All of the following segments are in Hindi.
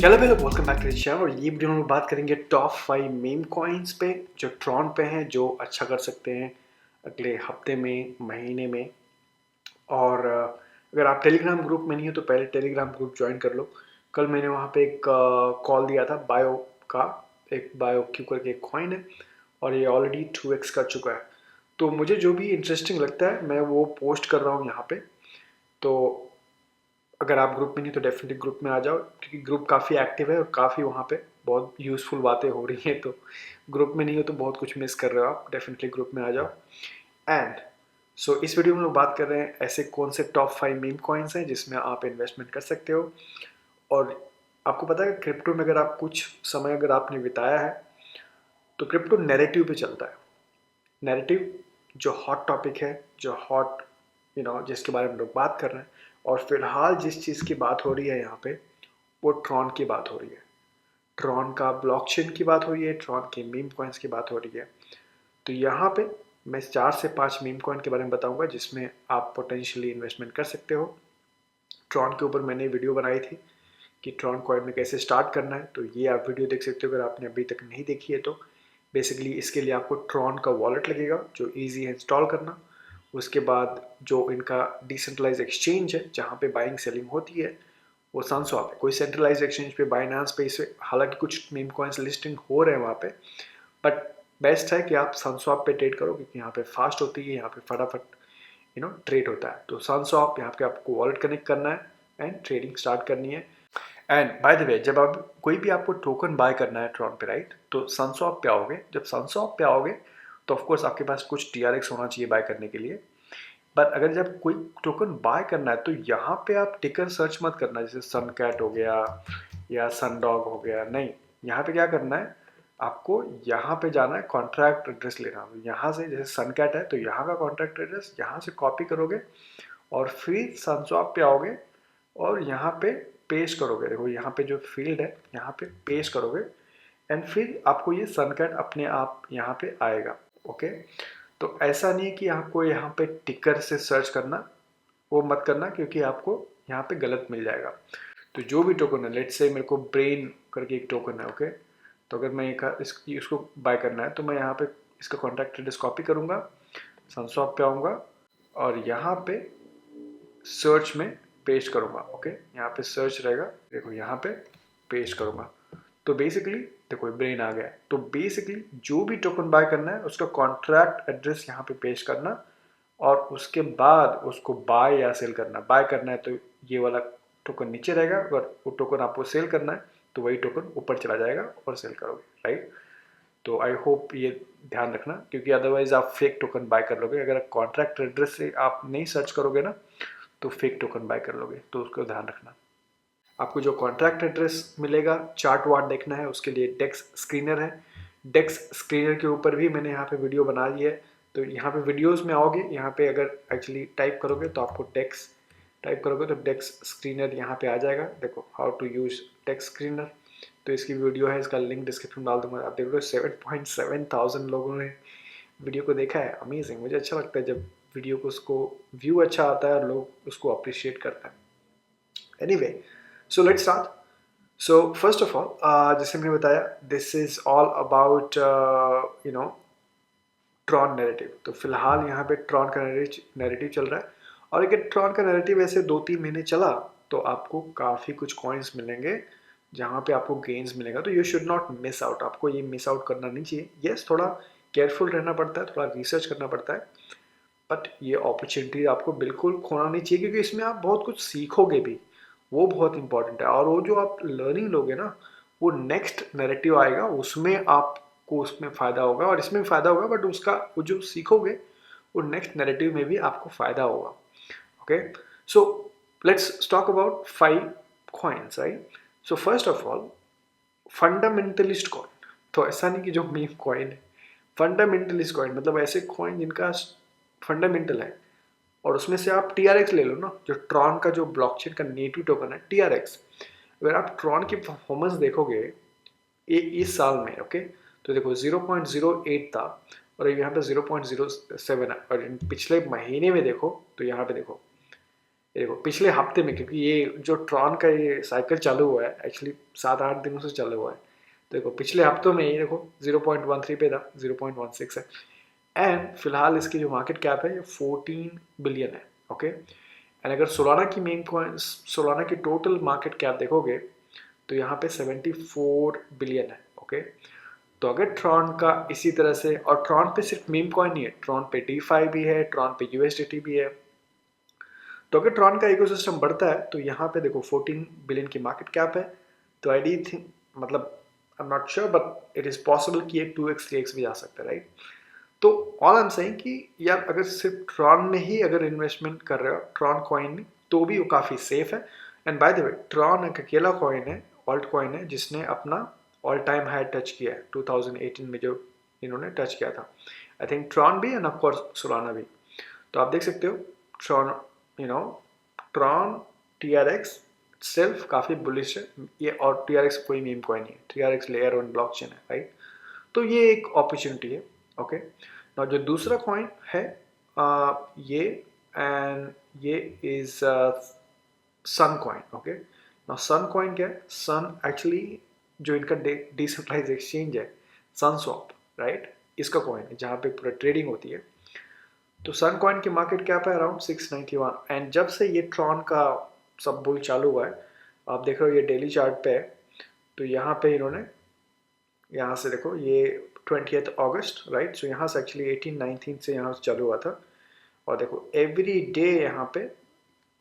Hello hello, welcome back to the channel. और ये वीडियो में हम लोग बात करेंगे टॉप 5 मीम कॉइन्स पे जो ट्रॉन पे हैं, जो अच्छा कर सकते हैं अगले हफ्ते में, महीने में। और अगर आप टेलीग्राम ग्रुप में नहीं हो तो पहले टेलीग्राम ग्रुप ज्वाइन कर लो। कल मैंने वहाँ पे एक कॉल दिया था बायो का। एक बायो क्यू करके एक कॉइन है और ये ऑलरेडी 2x कर चुका है। तो मुझे जो भी इंटरेस्टिंग लगता है मैं वो पोस्ट कर रहा हूँ यहाँ पे। तो अगर आप ग्रुप में नहीं तो डेफिनेटली ग्रुप में आ जाओ, क्योंकि ग्रुप काफ़ी एक्टिव है और काफ़ी वहाँ पे बहुत यूज़फुल बातें हो रही हैं। तो ग्रुप में नहीं हो तो बहुत कुछ मिस कर रहे हो आप, डेफिनेटली ग्रुप में आ जाओ। एंड सो इस वीडियो में हम लोग बात कर रहे हैं ऐसे कौन से टॉप 5 मीम कॉइन्स हैं जिसमें आप इन्वेस्टमेंट कर सकते हो। और आपको पता है क्रिप्टो में अगर आप कुछ समय अगर आपने बिताया है तो क्रिप्टो नैरेटिव पे चलता है। नैरेटिव जो हॉट टॉपिक है, जो हॉट जिसके बारे में लोग बात कर रहे हैं। और फिलहाल जिस चीज़ की बात हो रही है यहाँ पे वो ट्रॉन की बात हो रही है। ट्रॉन का ब्लॉकचेन की बात हो रही है, ट्रॉन के मीम कॉइन्स की बात हो रही है। तो यहाँ पे मैं 4 से 5 मीम कॉइन के बारे में बताऊंगा जिसमें आप पोटेंशियली इन्वेस्टमेंट कर सकते हो। ट्रॉन के ऊपर मैंने वीडियो बनाई थी कि ट्रॉन कॉइन में कैसे स्टार्ट करना है, तो ये आप वीडियो देख सकते हो अगर आपने अभी तक नहीं देखी है तो। बेसिकली इसके लिए आपको ट्रॉन का वॉलेट लगेगा जो ईजी है इंस्टॉल करना। उसके बाद जो इनका डिसेंट्रलाइज एक्सचेंज है जहाँ पे बाइंग सेलिंग होती है वो सनस्वैप है। कोई सेंट्रलाइज एक्सचेंज पे बाइनांस पे इसे हालांकि कुछ मीम कॉइन्स लिस्टिंग हो रहे हैं वहाँ पे, बट बेस्ट है कि आप सनस्वैप पे ट्रेड करो क्योंकि यहाँ पे फास्ट होती है, यहाँ पे फटाफट ट्रेड होता है। तो सनस्वैप यहाँ पे आपको वॉलेट कनेक्ट करना है एंड ट्रेडिंग स्टार्ट करनी है। एंड बाय द वे जब आप कोई भी आपको टोकन बाय करना है ट्रॉन पे, राइट, तो सनस्वैप पे आओगे। जब सनस्वैप पे आओगे तो ऑफकोर्स आपके पास कुछ TRX होना चाहिए बाय करने के लिए। पर अगर जब कोई टोकन बाय करना है तो यहाँ पे आप टिकर सर्च मत करना, जैसे सन कैट हो गया या सन डॉग हो गया। नहीं, यहाँ पे क्या करना है, आपको यहाँ पे जाना है, कॉन्ट्रैक्ट एड्रेस लेना। यहाँ से जैसे सन कैट है तो यहाँ का कॉन्ट्रैक्ट एड्रेस यहाँ से कॉपी करोगे और फिर सनस्वैप पे आओगे और यहाँ पे पेस्ट करोगे। देखो यहाँ पे जो फील्ड है यहाँ पे पेस्ट करोगे एंड फिर आपको ये सन कैट अपने आप यहाँ पे आएगा। ओके, तो ऐसा नहीं है कि आपको यहाँ पे टिकर से सर्च करना, वो मत करना क्योंकि आपको यहाँ पे गलत मिल जाएगा। तो जो भी टोकन है, लेट्स से मेरे को ब्रेन करके एक टोकन है, ओके, तो अगर मैं इसको बाय करना है तो मैं यहाँ पे इसका कॉन्टैक्ट एड्रेस कॉपी करूँगा, सनस्वैप पे आऊँगा और यहाँ पे सर्च में पेस्ट करूँगा। ओके, यहाँ पे सर्च रहेगा, देखो यहाँ पे पेस्ट करूँगा। तो बेसिकली देखो ब्रेन आ गया। तो बेसिकली जो भी टोकन बाय करना है उसका कॉन्ट्रैक्ट एड्रेस यहाँ पे पेस्ट करना और उसके बाद उसको बाय या सेल करना। बाय करना है तो ये वाला टोकन नीचे रहेगा, अगर वो टोकन आपको सेल करना है तो वही टोकन ऊपर चला जाएगा और सेल करोगे, राइट। तो आई होप ये ध्यान रखना क्योंकि अदरवाइज आप फेक टोकन बाय कर लोगे। अगर कॉन्ट्रैक्ट एड्रेस से आप नहीं सर्च करोगे ना तो फेक टोकन बाय कर लोगे, तो उसको ध्यान रखना। आपको जो कॉन्ट्रैक्ट एड्रेस मिलेगा, चार्ट वार्ट देखना है उसके लिए डेक्स स्क्रीनर है। डेक्स स्क्रीनर के ऊपर भी मैंने यहाँ पे वीडियो बना दी है। तो यहाँ पे वीडियोस में आओगे, यहाँ पे अगर एक्चुअली टाइप करोगे तो आपको डेक्स टाइप करोगे तो डेक्स स्क्रीनर यहाँ पे आ जाएगा। देखो how to use Dex Screener, तो इसकी वीडियो है, इसका लिंक डिस्क्रिप्शन में डाल दूंगा। आप देख लो 7.7 थाउजेंड लोगों ने वीडियो को देखा है। अमेजिंग, मुझे अच्छा लगता है जब वीडियो को उसको व्यू अच्छा आता है और लोग उसको अप्रिशिएट करते हैं। Anyway, so let's start. So first of all जैसे मैंने बताया, this is all about Tron narrative. तो फिलहाल यहाँ पे ट्रॉन का नैरेटिव चल रहा है और अगर ट्रॉन का नैरेटिव ऐसे 2-3 महीने चला तो आपको काफ़ी कुछ कॉइन्स मिलेंगे जहाँ पे आपको गेन्स मिलेगा। तो you should not miss out, आपको ये मिस आउट करना नहीं चाहिए। यस, थोड़ा केयरफुल रहना पड़ता है, थोड़ा रिसर्च करना पड़ता है, बट ये अपॉर्चुनिटी आपको बिल्कुल खोना नहीं चाहिए क्योंकि इसमें आप बहुत कुछ सीखोगे भी, वो बहुत इंपॉर्टेंट है। और वो जो आप लर्निंग लोगे ना, वो नेक्स्ट नैरेटिव आएगा उसमें आपको उसमें फ़ायदा होगा और इसमें भी फ़ायदा होगा, बट उसका वो जो सीखोगे वो नेक्स्ट नैरेटिव में भी आपको फ़ायदा होगा। Okay, so let's talk about 5 coins, right. So first of all, fundamentalist coin. तो ऐसा नहीं कि जो मीम कॉइन है, फंडामेंटलिस्ट कॉइन मतलब ऐसे कॉइन जिनका फंडामेंटल है। और उसमें से आप TRX ले लो ना, जो ट्रॉन का जो ब्लॉकचेन का नेटिव टोकन है TRX। अगर आप ट्रॉन की परफॉर्मेंस देखोगे इस साल में, ओके, तो देखो 0.08 था और यहाँ पे 0.07 है। और पिछले महीने में देखो तो यहाँ पे देखो ये देखो पिछले हफ्ते में, क्योंकि ये जो ट्रॉन का ये साइकिल चालू हुआ है एक्चुअली 7-8 दिनों से चालू हुआ है, तो देखो पिछले हफ्तों में ये देखो 0.13 पे था, 0.16 है। एंड फिलहाल इसकी जो मार्केट कैप है ये 14 बिलियन है। ओके, एंड अगर सोलाना की मेन कॉइन्स, सोलाना की टोटल मार्केट कैप देखोगे तो यहाँ पे 74 बिलियन है। ओके, तो अगर ट्रॉन का इसी तरह से, और ट्रॉन पे सिर्फ मीम कॉइन नहीं है, ट्रॉन पे डीफाई भी है, ट्रॉन पे यूएसडीटी भी है। तो अगर ट्रॉन का इकोसिस्टम बढ़ता है तो यहाँ पे देखो 14 बिलियन की मार्केट कैप है। तो आई डी थिंक, मतलब I am not sure but it is possible कि ये 2x 3x भी जा सकता है, राइट। तो ऑल आई एम सेइंग कि यार अगर सिर्फ ट्रॉन में ही अगर इन्वेस्टमेंट कर रहे हो, ट्रॉन कॉइन में, तो भी वो काफ़ी सेफ है। And by the way Tron एक अकेला कॉइन है, ऑल्ट कॉइन है, जिसने अपना ऑल टाइम हाई टच किया है 2018 में, जो इन्होंने टच किया था। आई थिंक ट्रॉन भी एंड ऑफकोर्स सोलाना भी। तो आप देख सकते हो Tron, you know, Tron, TRX सिर्फ काफ़ी बुलिश है ये, और TRX कोई मीम कॉइन नहीं है, TRX लेयर वन ब्लॉकचेन है, राइट। तो ये एक अपॉर्चुनिटी है। ओके, और जो दूसरा कॉइन है ये, एंड ये इज सन कॉइन। ओके, ना सन कॉइन क्या है, सन एक्चुअली जो इनका डिसेंट्रलाइज एक्सचेंज है, सन स्वैप, राइट, इसका कॉइन है जहाँ पे पूरा ट्रेडिंग होती है। तो सन कॉइन की मार्केट कैप है अराउंड 691, एंड जब से ये ट्रॉन का सब बुल चालू हुआ है, आप देख रहे हो ये डेली चार्ट पे है, तो यहाँ पे इन्होंने, यहाँ से देखो ये 20th अगस्त, राइट। सो यहाँ से एक्चुअली 18-19 से यहाँ से चालू हुआ था, और देखो एवरी डे यहाँ पे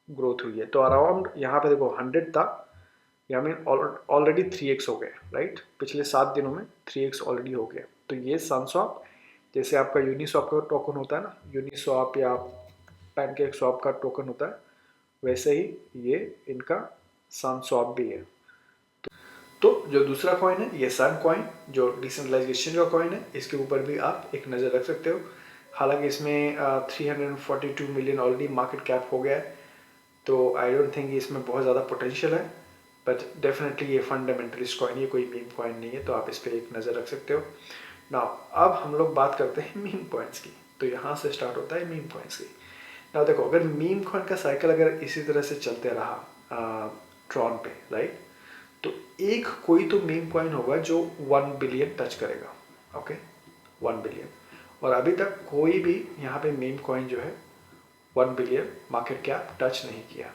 ग्रोथ हुई है। तो अराउंड यहाँ पे देखो 100 था, या मीन ऑलरेडी 3x हो गया, राइट। पिछले 7 दिनों में 3x ऑलरेडी हो गया। तो ये सनस्वैप, जैसे आपका यूनिस्वैप का टोकन होता है ना, यूनिस्वैप या पैनकेक स्वैप का टोकन होता है, वैसे ही ये इनका सनस्वैप भी है। तो जो दूसरा कॉइन है ये सन कॉइन, जो डिसेंट्रलाइजेशन का कॉइन है, इसके ऊपर भी आप एक नज़र रख सकते हो। हालांकि इसमें 342 मिलियन ऑलरेडी मार्केट कैप हो गया है, तो आई डोंट थिंक इसमें बहुत ज़्यादा पोटेंशियल है, बट डेफिनेटली ये फंडामेंटलिस्ट कॉइन, ये कोई मीम कॉइन नहीं है, तो आप इस पर एक नज़र रख सकते हो। ना अब हम लोग बात करते हैं मीम कॉइन्स की, तो यहाँ से स्टार्ट होता है मीम कॉइन्स की। ना देखो अगर मीम कॉइन का साइकिल अगर इसी तरह से चलते रहा ट्रॉन पे, राइट, तो एक कोई तो मीम कॉइन होगा जो 1 बिलियन टच करेगा। ओके, 1 बिलियन, और अभी तक कोई भी यहाँ पे मीम कॉइन जो है 1 बिलियन मार्केट कैप टच नहीं किया।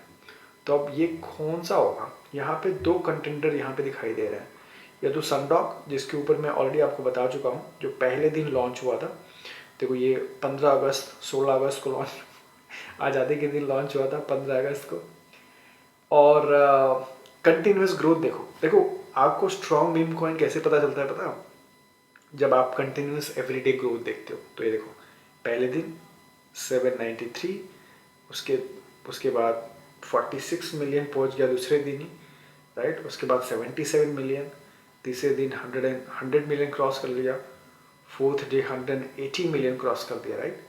तो अब ये कौन सा होगा, यहाँ पे 2 कंटेंडर यहाँ पे दिखाई दे रहे हैं। या तो सनडॉक, जिसके ऊपर मैं ऑलरेडी आपको बता चुका हूँ, जो पहले दिन लॉन्च हुआ था। देखो ये 15 अगस्त 16 अगस्त को लॉन्च आज़ादी के दिन लॉन्च हुआ था, 15 अगस्त को। और कंटिन्यूस ग्रोथ देखो, देखो आपको स्ट्रॉन्ग मीम कॉइन कैसे पता चलता है, पता, जब आप कंटिन्यूस एवरीडे ग्रोथ देखते हो। तो ये देखो पहले दिन 793, उसके उसके बाद 46 मिलियन पहुंच गया दूसरे दिन ही, राइट। उसके बाद 77 मिलियन, तीसरे दिन 100 मिलियन क्रॉस कर लिया, फोर्थ डे 180 मिलियन क्रॉस कर दिया, right.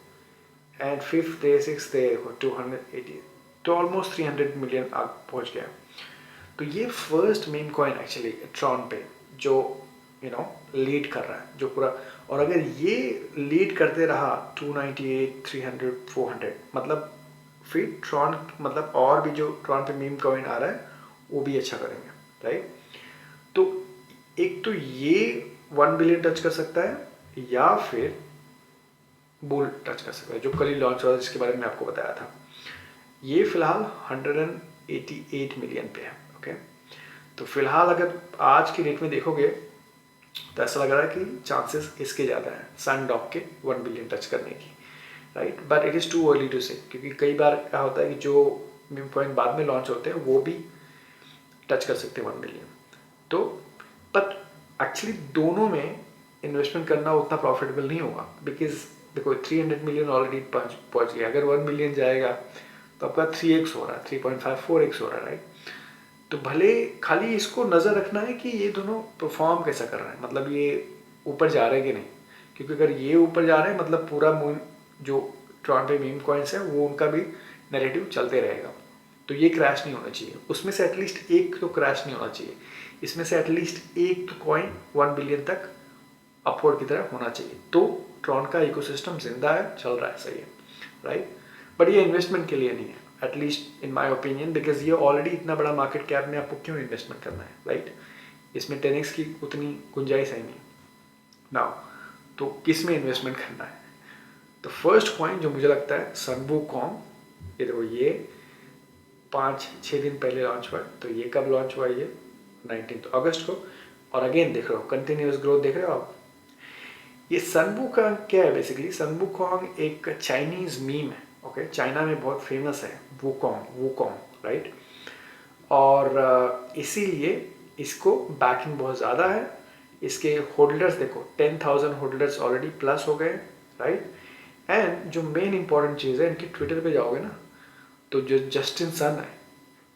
And fifth day, six day 280, तो ऑलमोस्ट 300 मिलियन आग पहुंच गया। तो ये first meme coin actually Tron पे जो लीड कर रहा है, जो पूरा, और अगर ये लीड करते रहा 298, 300, 400, मतलब फिर ट्रॉन, मतलब और भी जो ट्रॉन पे मीम कॉइन आ रहा है वो भी अच्छा करेंगे, राइट। तो एक तो ये 1 बिलियन टच कर सकता है, या फिर बुल टच कर सकता है, जो कल ही लॉन्च हुआ जिसके बारे में आपको बताया था। ये फिलहाल 188 मिलियन पे है। ओके, तो फिलहाल अगर आज की रेट में देखोगे तो ऐसा लग रहा है कि चांसेस इसके ज़्यादा हैं सनडॉक के 1 बिलियन टच करने की, right. But it is too early to say, क्योंकि कई बार क्या होता है कि जो मीम कॉइन बाद में लॉन्च होते हैं वो भी टच कर सकते हैं 1 बिलियन। तो बट एक्चुअली दोनों में इन्वेस्टमेंट करना उतना प्रॉफिटेबल नहीं होगा, बिकॉज देखो 300 मिलियन ऑलरेडी पहुंच गया, अगर 1 बिलियन जाएगा तो आपका 3x हो रहा है, 3.5 4x हो रहा है, राइट। तो भले खाली इसको नज़र रखना है कि ये दोनों परफॉर्म कैसा कर रहे हैं, मतलब ये ऊपर जा रहे हैं कि नहीं, क्योंकि अगर ये ऊपर जा रहे हैं मतलब पूरा जो ट्रॉन पे मीम कॉइन्स है वो उनका भी नैरेटिव चलते रहेगा, तो ये क्रैश नहीं होना चाहिए। उसमें से एटलीस्ट एक तो क्रैश नहीं होना चाहिए, इसमें से एटलीस्ट एक तो कॉइन 1 बिलियन तक अपवर्ड की तरह होना चाहिए, तो ट्रॉन का इकोसिस्टम जिंदा है, चल रहा है, सही है, राइट। बट ये इन्वेस्टमेंट के लिए नहीं है, at least in my opinion, because ये ऑलरेडी इतना बड़ा मार्केट कैप में आपको क्यों इन्वेस्टमेंट करना है, राइट? इसमें 10x की उतनी गुंजाइश है नहीं नाउ, तो किस में इन्वेस्टमेंट करना है? तो फर्स्ट कॉइन जो मुझे लगता है सन वूकॉन्ग, ये देखो ये 5-6 दिन पहले लॉन्च हुआ है। तो ये कब लॉन्च हुआ? ये 19 अगस्त को। और अगेन देख रहे हो कंटिन्यूस ग्रोथ, देख रहे हो आप। ये सन वूकॉन्ग क्या है? बेसिकली सन वूकॉन्ग एक चाइनीज मीम है, ओके? चाइना में बहुत फेमस है वूकॉन्ग, वूकॉन्ग, राइट? और इसीलिए इसको बैकिंग बहुत ज़्यादा है। इसके होल्डर्स देखो 10,000 होल्डर्स ऑलरेडी प्लस हो गए, राइट? एंड जो मेन इंपॉर्टेंट चीज़ है, इनकी ट्विटर पे जाओगे ना, तो जो जस्टिन सन है,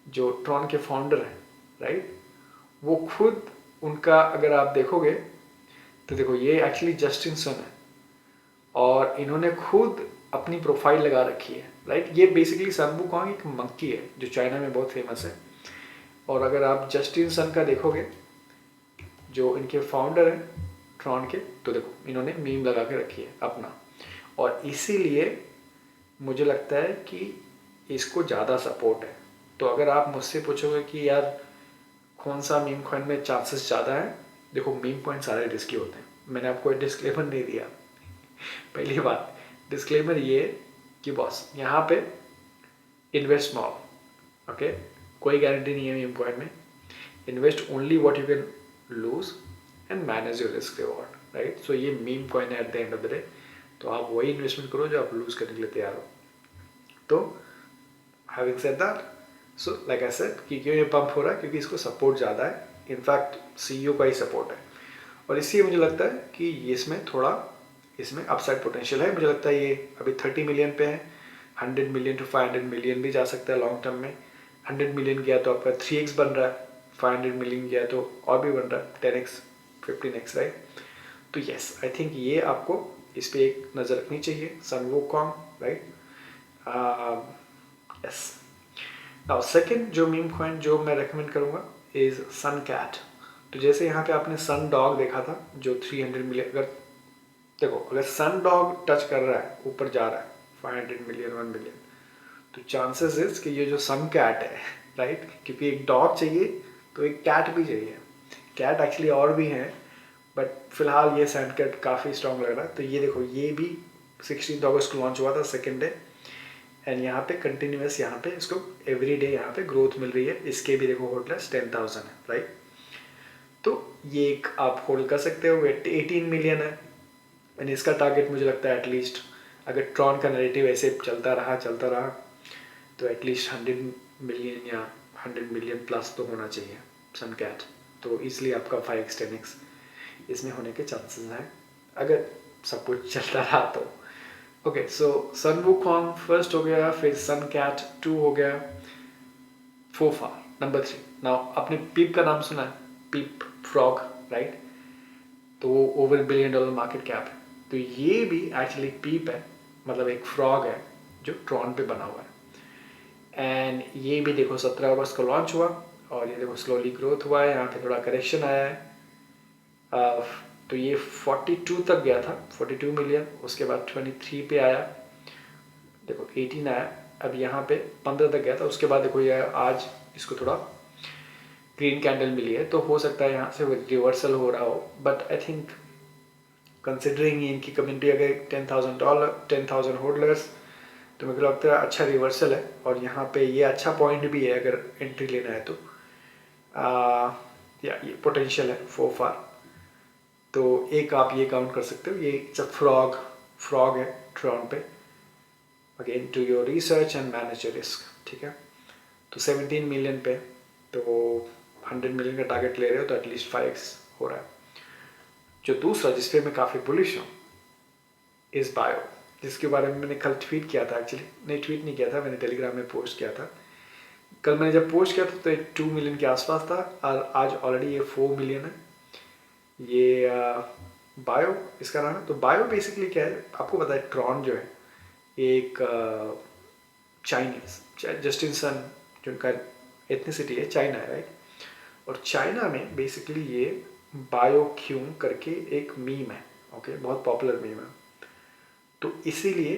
जो ट्रॉन के फाउंडर हैं, राइट, वो खुद उनका अगर आप देखोगे तो देखो ये एक्चुअली जस्टिन सन है और इन्होंने खुद अपनी प्रोफाइल लगा रखी है, राइट? ये बेसिकली सन वूकॉन्ग एक मंकी है जो चाइना में बहुत फेमस है। और अगर आप जस्टिन सन का देखोगे, जो इनके फाउंडर हैं ट्रॉन के, तो देखो इन्होंने मीम लगा के रखी है अपना। और इसीलिए मुझे लगता है कि इसको ज़्यादा सपोर्ट है। तो अगर आप मुझसे पूछोगे कि यार कौन सा मीम कॉइन में चांसेस ज़्यादा है, देखो मीम कॉइन सारे रिस्की होते हैं। मैंने आपको एक डिस्क्लेमर नहीं दिया। पहली बात, डिस्क्लेमर ये कि बॉस यहाँ पे इन्वेस्ट स्मॉल, ओके? कोई गारंटी नहीं है मीम कॉइन में। Invest only what you can lose and manage your risk reward, right? So ये मीम कॉइन है at the end of the day. तो आप वही इन्वेस्टमेंट करो जो आप लूज करने के लिए तैयार हो। तो having said that, so like I said कि क्यों ये पंप हो रहा है, क्योंकि इसको सपोर्ट ज़्यादा है। इनफैक्ट सीईओ का ही सपोर्ट है। और इसलिए मुझे लगता है कि इसमें थोड़ा इसमें अपसाइड पोटेंशियल है। मुझे लगता है ये अभी 30 मिलियन पे है। 100 मिलियन टू 500 मिलियन भी जा सकता है लॉन्ग टर्म में। 100 मिलियन गया तो आपका 3x बन रहा है, 500 मिलियन गया तो और भी बन रहा है 10x 15x, राइट? तो यस, आई थिंक ये आपको इस पर एक नज़र रखनी चाहिए, सन Wukong, right? Yes. Now second जो मीम कॉइन जो मैं रेकमेंड करूँगा इज़ सन कैट। तो जैसे यहाँ पे आपने सन डॉग देखा था जो 300 मिलियन, अगर देखो अगर सन डॉग टच कर रहा है, ऊपर जा रहा है 500 मिलियन 1 मिलियन, तो चांसेस इज कि ये जो सन कैट है, राइट? क्योंकि एक डॉग चाहिए तो एक कैट भी चाहिए। कैट एक्चुअली और भी हैं, बट फिलहाल ये सन कैट काफ़ी स्ट्रॉन्ग लग रहा है। तो ये देखो ये भी 16 अगस्त को लॉन्च हुआ था, सेकेंड डे। एंड यहाँ पे कंटिन्यूस यहाँ पे इसको एवरी डे यहाँ पे ग्रोथ मिल रही है। इसके भी देखो होल्डर्स 10,000 है, राइट? तो ये एक आप होल्ड कर सकते हो। 18 मिलियन है एंड इसका टारगेट मुझे लगता है एटलीस्ट, अगर ट्रॉन का नैरेटिव ऐसे चलता रहा तो एटलीस्ट 100 मिलियन या 100 मिलियन प्लस तो होना चाहिए सन कैट। तो इसलिए आपका 5x 10x इसमें होने के चांसेस हैं अगर सब कुछ चलता रहा तो। ओके, सो सन वूकॉन्ग फर्स्ट हो गया, फिर सन कैट 2 हो गया, फोफा नंबर 3। नाउ आपने पीप का नाम सुना है? पीप फ्रॉग, राइट? तो वो ओवर $1 बिलियन मार्केट कैप है। तो ये भी एक्चुअली पीप है, मतलब एक फ्रॉग है जो ट्रॉन पे बना हुआ है। एंड ये भी देखो 17 अगस्त को लॉन्च हुआ और ये देखो स्लोली ग्रोथ हुआ है। यहाँ पे थोड़ा करेक्शन आया है। तो ये 42 तक गया था, 42 मिलियन। उसके बाद 23 पे आया, देखो 18 आया, अब यहाँ पे 15 तक गया था। उसके बाद देखो ये आज इसको थोड़ा ग्रीन कैंडल मिली है, तो हो सकता है यहाँ से रिवर्सल हो रहा हो। बट आई थिंक कंसिडरिंग इनकी कम्युनिटी अगर $10,000 होल्डर्स, तो मेरे को लगता है अच्छा रिवर्सल है। और यहाँ पे ये अच्छा पॉइंट भी है अगर एंट्री लेना है तो। या ये पोटेंशियल है फार। तो एक आप ये काउंट कर सकते हो, ये इट्स अ फ्रॉग है ट्रॉन पे। Again to your research and manage your risk, ठीक है? तो 17 मिलियन पे, तो 100 मिलियन का टारगेट ले रहे हो तो एटलीस्ट 5x हो रहा है। जो दूसरा जिस पे मैं काफ़ी बुलिश हूँ इस बायो, जिसके बारे में मैंने कल ट्वीट किया था। एक्चुअली नहीं, ट्वीट नहीं किया था, मैंने टेलीग्राम में पोस्ट किया था। कल मैंने जब पोस्ट किया था तो 2 मिलियन के आसपास था और आज ऑलरेडी ये 4 मिलियन है। ये बायो इसका नाम है। तो बायो बेसिकली क्या है आपको पता है, ट्रॉन जो है एक चाइनीज, जस्टिन सन जो उनका एथनिसिटी है चाइना है, राइट? और चाइना में बेसिकली ये बायो क्यूम करके एक मीम है, ओके? बहुत पॉपुलर मीम है। तो इसीलिए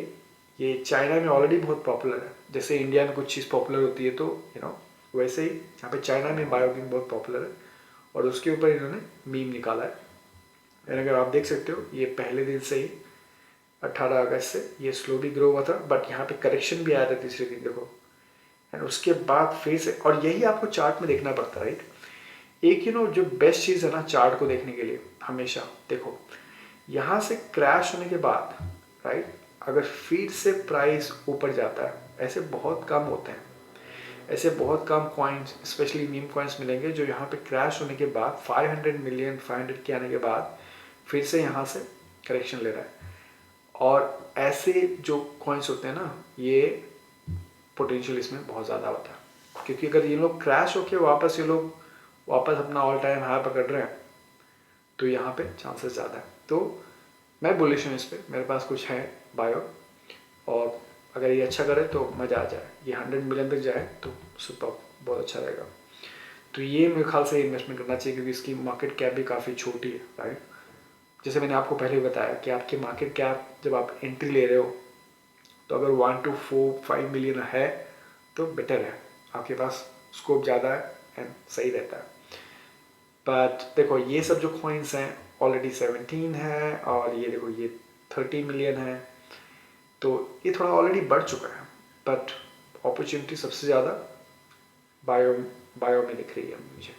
ये चाइना में ऑलरेडी बहुत पॉपुलर है, जैसे इंडिया में कुछ चीज़ पॉपुलर होती है तो वैसे ही यहाँ पे चाइना में बायोकिंग बहुत पॉपुलर है, और उसके ऊपर इन्होंने मीम निकाला है। एंड अगर आप देख सकते हो ये पहले दिन से ही 18 अगस्त से ये स्लोली ग्रो हुआ था, बट यहाँ पे करेक्शन भी आया था तीसरे दिन, देखो। एंड उसके बाद फिर से, और यही आपको चार्ट में देखना पड़ता है, राइट। एक जो बेस्ट चीज़ है ना चार्ट को देखने के लिए, हमेशा देखो यहाँ से क्रैश होने के बाद, राइट, अगर फिर से प्राइस ऊपर जाता है, ऐसे बहुत कम होते हैं, ऐसे बहुत कम कॉइन्स स्पेशली मीम कॉइन्स मिलेंगे जो यहाँ पे क्रैश होने के बाद 500 मिलियन 500 के आने के बाद फिर से यहाँ से करेक्शन ले रहा है। और ऐसे जो कॉइन्स होते हैं ना, ये पोटेंशियल इसमें बहुत ज़्यादा होता है, क्योंकि अगर ये लोग क्रैश होके वापस ये लोग वापस अपना ऑल टाइम हाई पकड़ रहे हैं तो यहाँ पे चांसेस ज़्यादा है। तो मैं बुलिश हूँ इस पर, मेरे पास कुछ है बायो, और अगर ये अच्छा करे तो मज़ा आ जाए, ये 100 मिलियन तक जाए तो सुपर, बहुत अच्छा रहेगा। तो ये मेरे ख्याल से इन्वेस्टमेंट करना चाहिए, क्योंकि इसकी मार्केट कैप भी काफ़ी छोटी है, राइट। जैसे मैंने आपको पहले बताया कि आपकी मार्केट कैप जब आप एंट्री ले रहे हो तो अगर 1 to 5 मिलियन है तो बेटर है, आपके पास स्कोप ज़्यादा है एंड सही रहता है। बट देखो ये सब जो कॉइन्स हैं ऑलरेडी 17 है, और ये देखो ये 30 मिलियन है, तो ये थोड़ा ऑलरेडी बढ़ चुका है, बट अपॉर्चुनिटी सबसे ज़्यादा बायो में दिख रही है मुझे।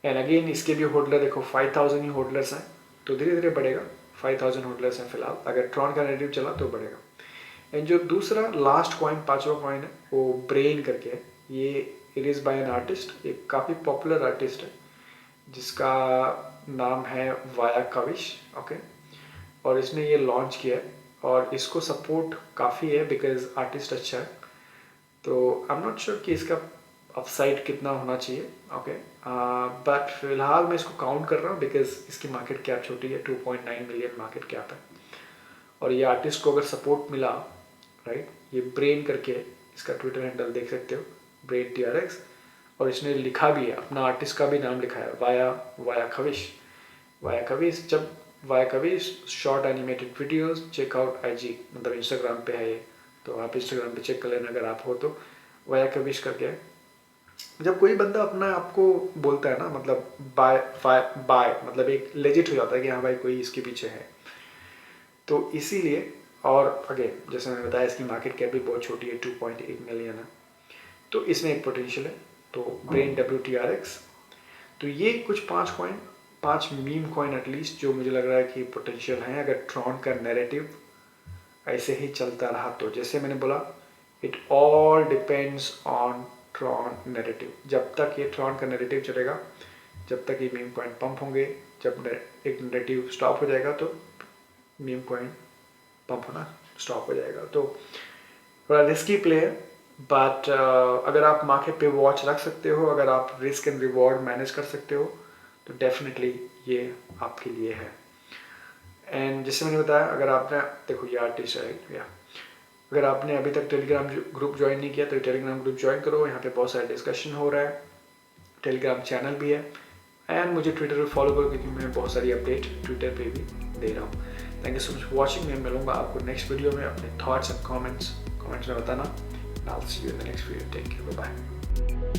एंड अगेन इसके भी होल्डर देखो 5000 ही होल्डर्स हैं, तो धीरे धीरे बढ़ेगा। 5000 होल्डर्स हैं फिलहाल, अगर ट्रॉन का नैरेटिव चला तो बढ़ेगा। एंड जो दूसरा लास्ट कॉइन, पांचवा कॉइन है, वो ब्रेन करके है। ये it is by an artist, एक काफ़ी पॉपुलर आर्टिस्ट है जिसका नाम है वाया कविश, ओके। और इसने ये लॉन्च किया है, और इसको सपोर्ट काफ़ी है बिकॉज आर्टिस्ट अच्छा है। तो आई एम नॉट श्योर कि इसका अपसाइड कितना होना चाहिए, ओके। बट फिलहाल मैं इसको काउंट कर रहा हूँ बिकॉज इसकी मार्केट कैप छोटी है, 2.9 मिलियन मार्केट कैप है। और ये आर्टिस्ट को अगर सपोर्ट मिला, राइट, ये ब्रेन करके इसका ट्विटर हैंडल देख सकते हो, ब्रेन TRX, और इसने लिखा भी है, अपना आर्टिस्ट का भी नाम लिखा है, वाया खविश। जब via Khavish short animated videos, check out IG, मतलब इंस्टाग्राम पे है ये, तो आप इंस्टाग्राम पे चेक कर लेना अगर आप हो तो। वाया खविश करके है। जब कोई बंदा अपना आपको बोलता है ना, मतलब बाय मतलब एक लेजिट हो जाता है कि हाँ भाई कोई इसके पीछे है, तो इसीलिए। और अगेन जैसे मैंने बताया इसकी मार्केट कैप भी बहुत छोटी है, 2.8 मिलियन है, तो इसमें एक पोटेंशियल है। तो ब्रेन WTRX, तो ये कुछ 5 मीम कॉइन एटलीस्ट जो मुझे लग रहा है कि पोटेंशियल है अगर ट्रॉन का नैरेटिव ऐसे ही चलता रहा तो। जैसे मैंने बोला, it all depends on Tron narrative. जब तक ये ट्रॉन का नैरेटिव चलेगा, जब तक ये मीम कॉइन पंप होंगे, जब एक नैरेटिव स्टॉप हो जाएगा तो मीम कॉइन पंप होना स्टॉप हो जाएगा। तो थोड़ा रिस्की प्ले है, बट अगर आप मार्केट पे वॉच रख सकते हो, अगर आप रिस्क एंड रिवॉर्ड मैनेज कर सकते हो, तो डेफिनेटली ये आपके लिए है। एंड जैसे मैंने बताया, अगर आपने देखो ये आर्टिस्ट है या अगर आपने अभी तक टेलीग्राम ग्रुप ज्वाइन नहीं किया तो टेलीग्राम ग्रुप ज्वाइन करो, यहाँ पे बहुत सारे डिस्कशन हो रहा है, टेलीग्राम चैनल भी है। एंड मुझे ट्विटर पे फॉलो करो क्योंकि मैं बहुत सारी अपडेट ट्विटर पे भी दे रहा हूँ। Thank you so much for watching. मैं मिलूंगा आपको नेक्स्ट वीडियो में। अपने थॉट्स एंड कमेंट्स में बताना। I'll see you in the next video. Take care. Bye bye.